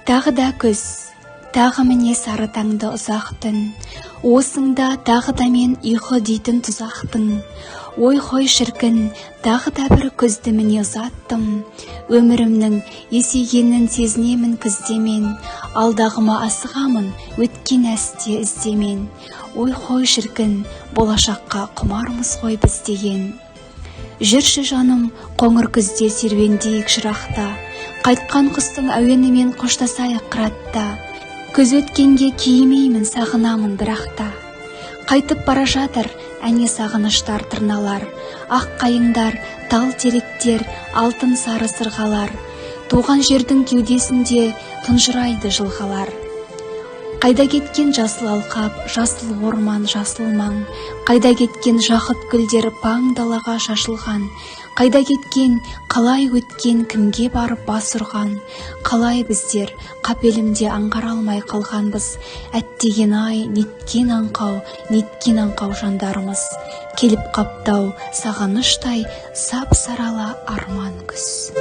Тағы да күз, тағы міне сары таңды ұзақ түн, осыңда тағы да мен ұйқы дейтін тұзақтың. Ой хой шіркін, тағы да бір күзді міне ұзаттым, өмірімнің есейгенін сезінемін күздемен, алдағыма асығамын, өткен әсте іздемен. Ой хой шіркін, болашаққа құмармыз ғой біз деген. Жүрші жаным, қоңыр күзде серуендейік шырақта, қайтқан құстың әуенімен қоштасайық қыратта. Күз өткенге кейімеймін, сағынамын бірақта. Қайтып бара жатыр әне сағыныштар тырналар, ақ қайыңдар, тал теректер, алтын сары сырғалар. Туған жердің кеудесінде тұнжырайды жылғалар. Қайда кеткен жасыл алқап, жасыл орман, жасыл маң, қайда кеткен жақұт гүлдер паң далаға шашылған, қайда кеткен, қалай өткен, кімге барып бас ұрған, қалай біздер қапелімде аңғара алмай қалғанбыз, әттеген ай, неткен аңқау жандарымыз, келіп қаптау сағыныштай сап сарала арман күз.